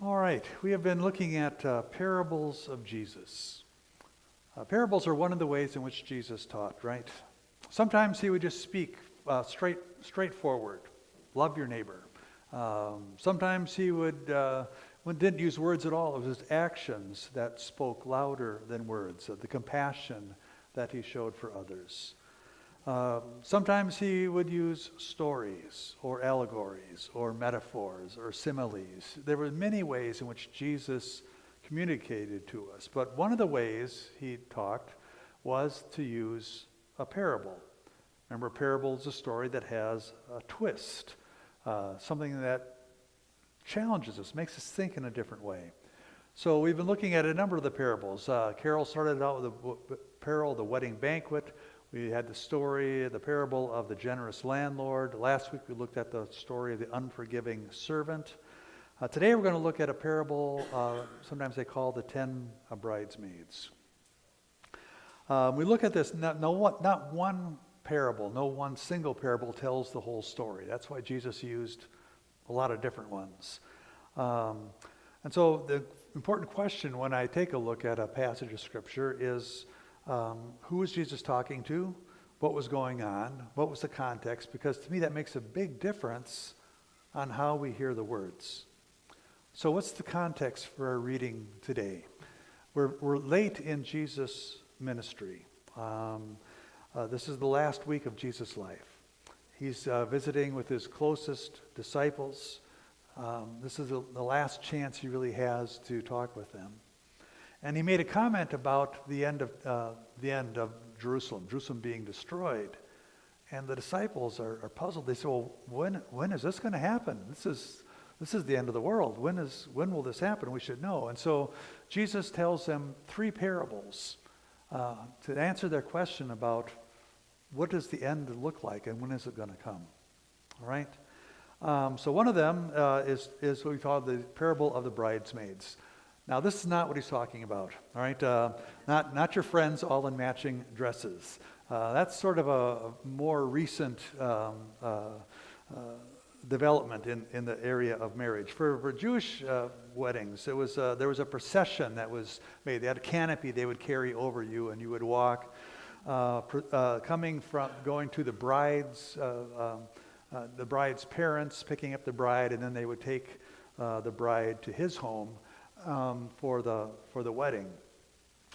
All right, we have been looking at parables of Jesus. Parables are one of the ways in which Jesus taught, right? Sometimes he would just speak straightforward, love your neighbor. Sometimes he didn't use words at all. It was his actions that spoke louder than words, the compassion that he showed for others. Sometimes he would use stories or allegories or metaphors or similes. There were many ways in which Jesus communicated to us, but one of the ways he talked was to use a parable. Remember, a parable is a story that has a twist, something that challenges us, makes us think in a different way. So we've been looking at a number of the parables. Carol started out with the parable of the wedding banquet. We had the parable of the generous landlord. Last week we looked at the story of the unforgiving servant. Today we're going to look at a parable, sometimes they call the 10 bridesmaids. We look at this, not one parable, no one single parable tells the whole story. That's why Jesus used a lot of different ones. And so the important question when I take a look at a passage of Scripture is, who was Jesus talking to? What was going on? What was the context? Because to me that makes a big difference on how we hear the words. So what's the context for our reading today? We're late in Jesus' ministry. This is the last week of Jesus' life. He's visiting with his closest disciples. This is the last chance he really has to talk with them. And he made a comment about the end of Jerusalem being destroyed. And the disciples are puzzled. They say, well, when is this going to happen? This is the end of the world. When will this happen? We should know. And so Jesus tells them 3 parables to answer their question about what does the end look like and when is it going to come? All right? So one of them is what we call the parable of the bridesmaids. Now, this is not what he's talking about, all right? Not your friends all in matching dresses. That's sort of a more recent development in the area of marriage. For Jewish weddings, there was a procession that was made. They had a canopy they would carry over you, and you would walk, going to the bride's parents, picking up the bride, and then they would take the bride to his home for the wedding.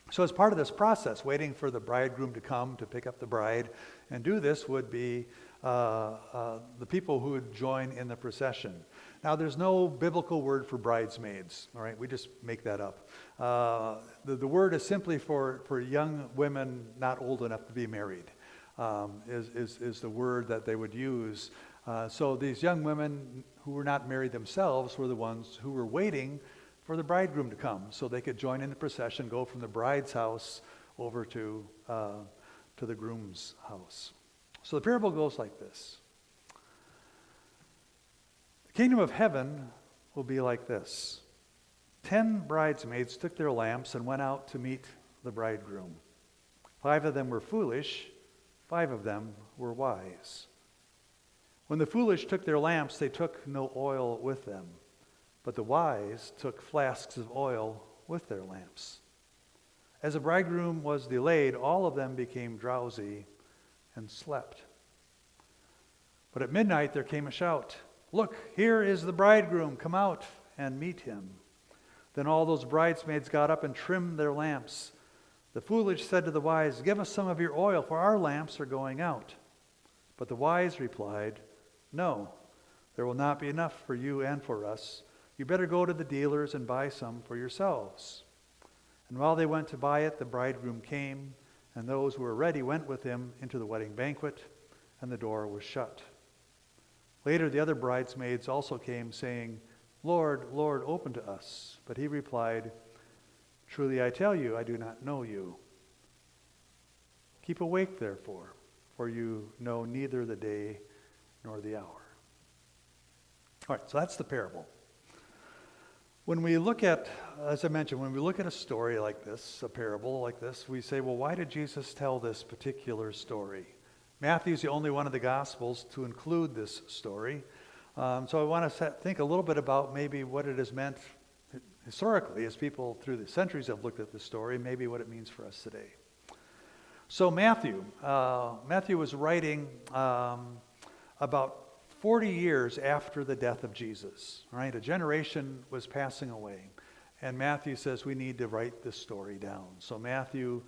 So as part of this process, waiting for the bridegroom to come to pick up the bride and do this would be the people who would join in the procession. Now, there's no biblical word for bridesmaids, all right? We just make that up. The word is simply for young women not old enough to be married, is the word that they would use. So these young women who were not married themselves were the ones who were waiting for the bridegroom to come so they could join in the procession, go from the bride's house over to the groom's house. So the parable goes like this. The kingdom of heaven will be like this. 10 bridesmaids took their lamps and went out to meet the bridegroom. 5 of them were foolish, 5 of them were wise. When the foolish took their lamps, they took no oil with them. But the wise took flasks of oil with their lamps. As the bridegroom was delayed, all of them became drowsy and slept. But at midnight there came a shout, "Look, here is the bridegroom, come out and meet him." Then all those bridesmaids got up and trimmed their lamps. The foolish said to the wise, "Give us some of your oil, for our lamps are going out." But the wise replied, "No, there will not be enough for you and for us. You better go to the dealers and buy some for yourselves." And while they went to buy it, the bridegroom came, and those who were ready went with him into the wedding banquet, and the door was shut. Later the other bridesmaids also came, saying, "Lord, Lord, open to us." But he replied, "Truly I tell you, I do not know you. Keep awake, therefore, for you know neither the day nor the hour." All right, so that's the parable. When we look at, as I mentioned, when we look at a story like this, a parable like this, we say, well, why did Jesus tell this particular story? Matthew's the only one of the Gospels to include this story. So I want to think a little bit about maybe what it has meant historically, as people through the centuries have looked at the story, maybe what it means for us today. So Matthew was writing about 40 years after the death of Jesus, right? A generation was passing away. And Matthew says we need to write this story down. So Matthew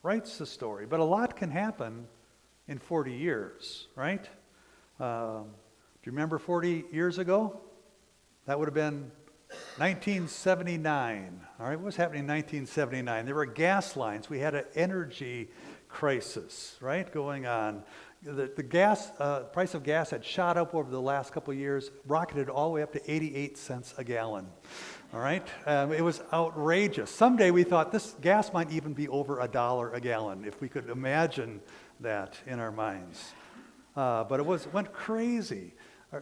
writes the story. But a lot can happen in 40 years, right? Do you remember 40 years ago? That would have been 1979. All right, what was happening in 1979? There were gas lines. We had an energy crisis, right, going on. The gas price of gas had shot up over the last couple of years, rocketed all the way up to 88 cents a gallon. All right, it was outrageous. Someday we thought this gas might even be over $1 a gallon, if we could imagine that in our minds. But it went crazy.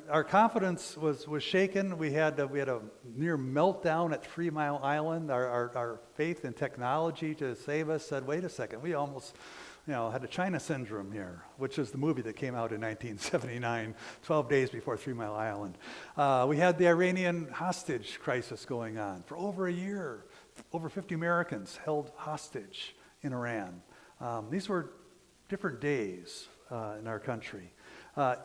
Our confidence was shaken. We had a near meltdown at 3 Mile Island. Our faith in technology to save us said, wait a second, we almost had a China syndrome here, which is the movie that came out in 1979, 12 days before 3 Mile Island. We had the Iranian hostage crisis going on for over a year. Over 50 Americans held hostage in Iran. These were different days in our country.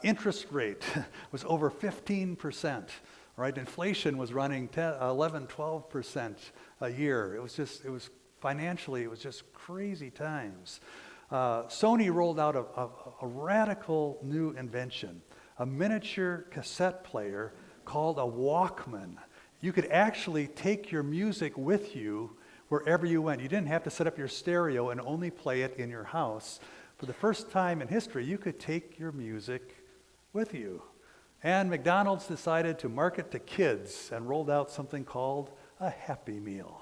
Interest rate was over 15%, right? Inflation was running 11, 12% a year. It was financially, it was just crazy times. Sony rolled out a radical new invention, a miniature cassette player called a Walkman. You could actually take your music with you wherever you went. You didn't have to set up your stereo and only play it in your house. For the first time in history, you could take your music with you. And McDonald's decided to market to kids and rolled out something called a Happy Meal.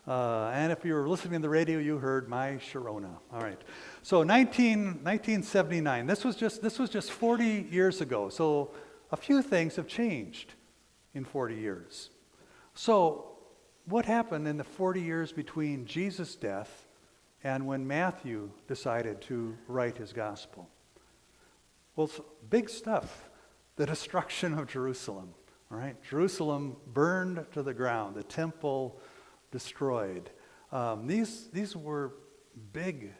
And if you were listening to the radio, you heard My Sharona. All right. So 1979. This was just 40 years ago. So a few things have changed in 40 years. So what happened in the 40 years between Jesus' death and when Matthew decided to write his gospel? Well, it's big stuff. The destruction of Jerusalem. All right. Jerusalem burned to the ground. The temple destroyed. These were big,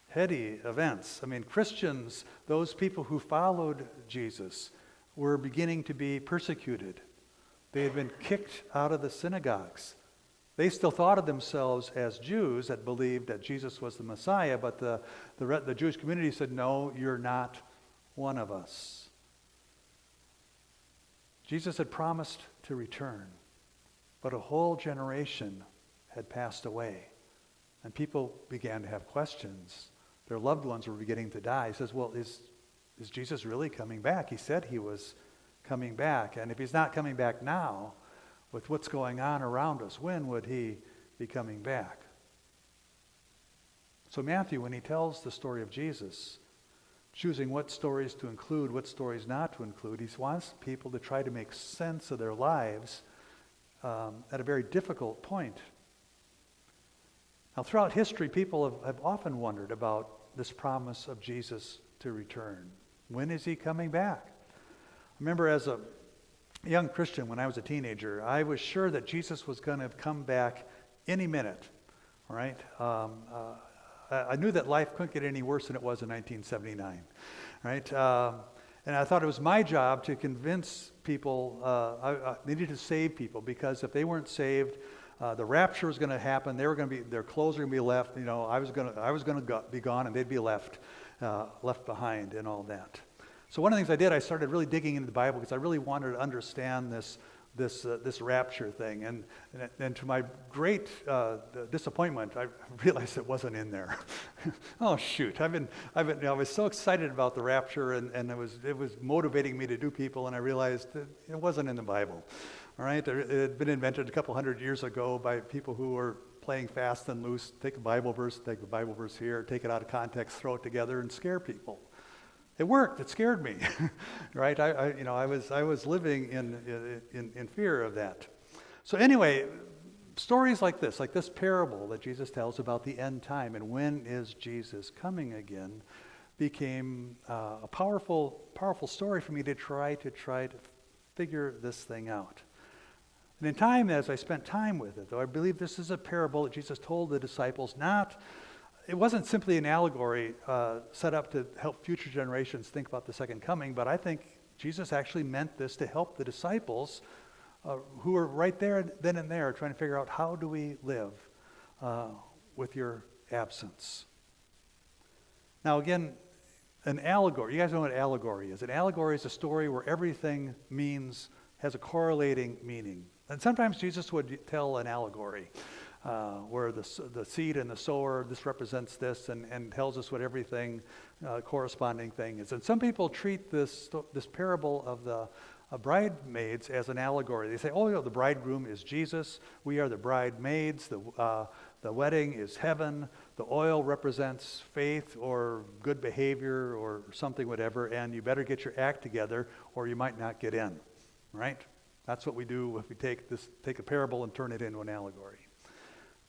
heady events. I mean, Christians, those people who followed Jesus, were beginning to be persecuted. They had been kicked out of the synagogues. They still thought of themselves as Jews that believed that Jesus was the Messiah, but the Jewish community said, no, you're not one of us. Jesus had promised to return, but a whole generation had passed away. And people began to have questions. Their loved ones were beginning to die. He says, well, is Jesus really coming back? He said he was coming back. And if he's not coming back now, with what's going on around us, when would he be coming back? So Matthew, when he tells the story of Jesus, choosing what stories to include, what stories not to include, he wants people to try to make sense of their lives at a very difficult point. Now, throughout history, people have often wondered about this promise of Jesus to return. When is he coming back? I remember as a young Christian, when I was a teenager, I was sure that Jesus was going to come back any minute, all right? I knew that life couldn't get any worse than it was in 1979, right? And I thought it was my job to convince people I needed to save people, because if they weren't saved, the rapture was going to happen. Their clothes were going to be left. I was going to be gone, and they'd be left behind, and all that. So one of the things I did, I started really digging into the Bible because I really wanted to understand this rapture thing. And to my great disappointment, I realized it wasn't in there. Oh shoot! I was so excited about the rapture, and it was motivating me to do people, and I realized that it wasn't in the Bible. All right, it had been invented a couple hundred years ago by people who were playing fast and loose. Take a Bible verse here, take it out of context, throw it together, and scare people. It worked. It scared me, right? I was living in fear of that. So anyway, stories like this parable that Jesus tells about the end time and when is Jesus coming again, became a powerful story for me to try to figure this thing out. And in time, as I spent time with it, though I believe this is a parable that Jesus told the disciples, it wasn't simply an allegory set up to help future generations think about the second coming, but I think Jesus actually meant this to help the disciples who were right there, then and there, trying to figure out how do we live with your absence. Now again, an allegory, you guys know what allegory is. An allegory is a story where everything has a correlating meaning. And sometimes Jesus would tell an allegory where the seed and the sower, this represents this, and tells us what everything corresponding thing is. And some people treat this parable of the bridesmaids as an allegory. They say, oh, the bridegroom is Jesus. We are the bridesmaids. The wedding is heaven. The oil represents faith or good behavior or something, whatever, and you better get your act together or you might not get in, right? That's what we do if we take a parable and turn it into an allegory.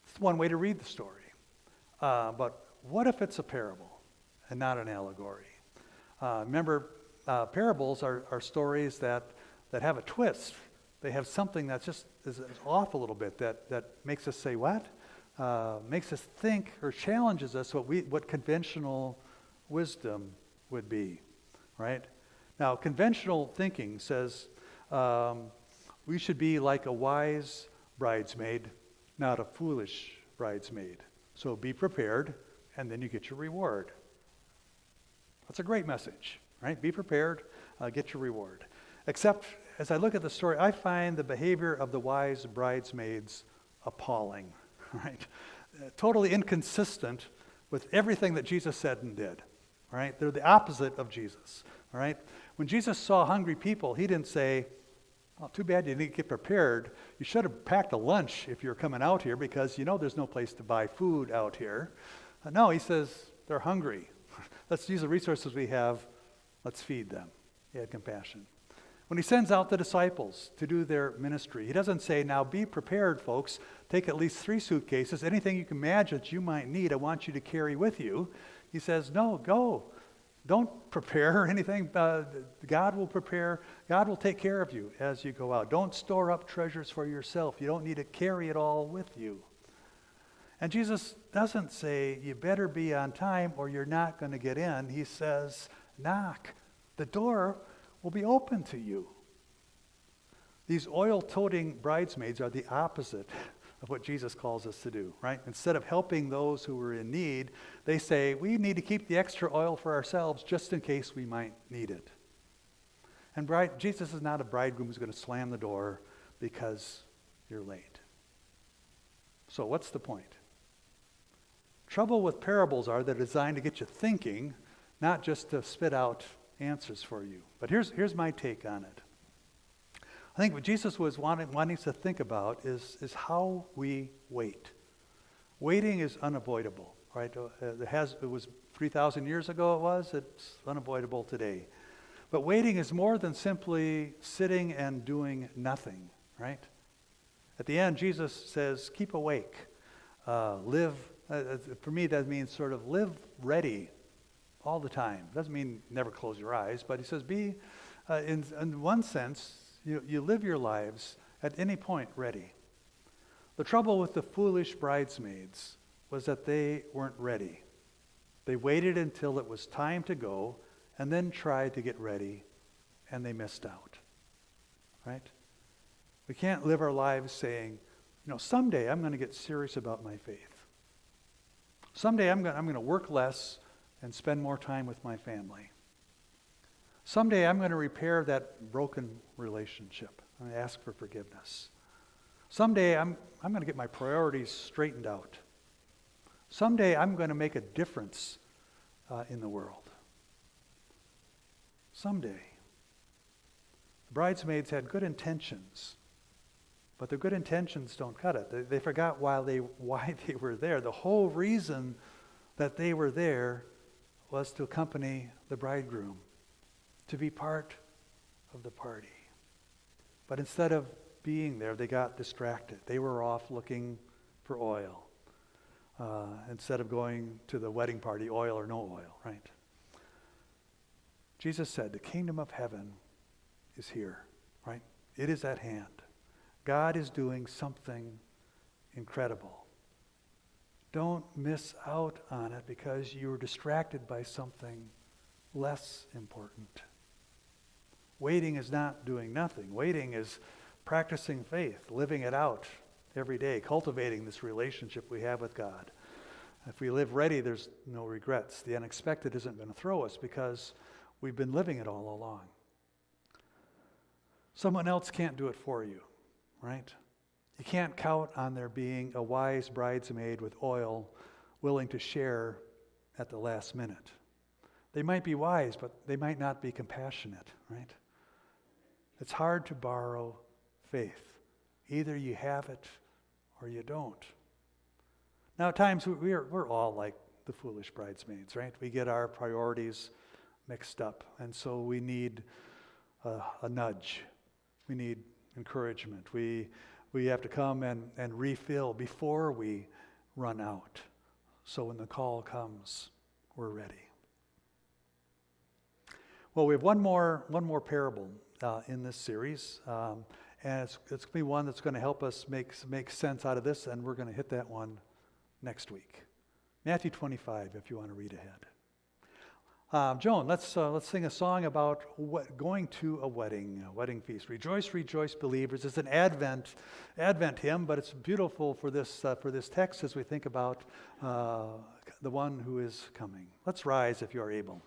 It's one way to read the story. But what if it's a parable and not an allegory? Remember, parables are stories that have a twist. They have something that's just is off a little bit that makes us say, what? Makes us think or challenges us what conventional wisdom would be, right? Now, conventional thinking says we should be like a wise bridesmaid, not a foolish bridesmaid. So be prepared, and then you get your reward. That's a great message, right? Be prepared, get your reward. Except, as I look at the story, I find the behavior of the wise bridesmaids appalling, right? Totally inconsistent with everything that Jesus said and did, right? They're the opposite of Jesus, all right? When Jesus saw hungry people, he didn't say, oh, too bad you didn't get prepared. You should have packed a lunch if you're coming out here because you know there's no place to buy food out here. No, he says, they're hungry. Let's use the resources we have. Let's feed them. He had compassion. When he sends out the disciples to do their ministry, he doesn't say, now be prepared, folks. Take at least 3 suitcases. Anything you can imagine that you might need, I want you to carry with you. He says, no, go. Don't prepare anything. God will prepare. God will take care of you as you go out. Don't store up treasures for yourself. You don't need to carry it all with you. And Jesus doesn't say, you better be on time or you're not going to get in. He says, knock. The door will be open to you. These oil-toting bridesmaids are the opposite of what Jesus calls us to do, right? Instead of helping those who are in need, they say, we need to keep the extra oil for ourselves just in case we might need it. And Jesus is not a bridegroom who's going to slam the door because you're late. So what's the point? Trouble with parables are they're designed to get you thinking, not just to spit out answers for you. But here's my take on it. I think what Jesus was wanting us to think about is how we wait. Waiting is unavoidable, right? It was 3,000 years ago it's unavoidable today. But waiting is more than simply sitting and doing nothing, right? At the end, Jesus says, keep awake, live. For me, that means sort of live ready all the time. Doesn't mean never close your eyes, but he says be, in one sense, you live your lives at any point ready. The trouble with the foolish bridesmaids was that they weren't ready. They waited until it was time to go and then tried to get ready, and they missed out, right? We can't live our lives saying, someday I'm going to get serious about my faith. Someday I'm going to work less and spend more time with my family. Someday I'm going to repair that broken relationship and ask for forgiveness. Someday I'm going to get my priorities straightened out. Someday I'm going to make a difference in the world. Someday. The bridesmaids had good intentions, but their good intentions don't cut it. They forgot why they were there. The whole reason that they were there was to accompany the bridegroom, to be part of the party. But instead of being there, they got distracted. They were off looking for oil instead of going to the wedding party, oil or no oil, right? Jesus said, the kingdom of heaven is here, right? It is at hand. God is doing something incredible. Don't miss out on it because you were distracted by something less important. Waiting is not doing nothing. Waiting is practicing faith, living it out every day, cultivating this relationship we have with God. If we live ready, there's no regrets. The unexpected isn't going to throw us because we've been living it all along. Someone else can't do it for you, right? You can't count on there being a wise bridesmaid with oil willing to share at the last minute. They might be wise, but they might not be compassionate, right? It's hard to borrow faith. Either you have it or you don't. Now, at times, we're all like the foolish bridesmaids, right? We get our priorities mixed up, and so we need a nudge. We need encouragement. We have to come and refill before we run out. So when the call comes, we're ready. Well, we have one more parable in this series, and it's going to be one that's going to help us make sense out of this, and we're going to hit that one next week. Matthew 25, if you want to read ahead. Joan, let's sing a song about going to a wedding feast. Rejoice, rejoice, believers. It's an Advent hymn, but it's beautiful for this text as we think about the one who is coming. Let's rise if you are able.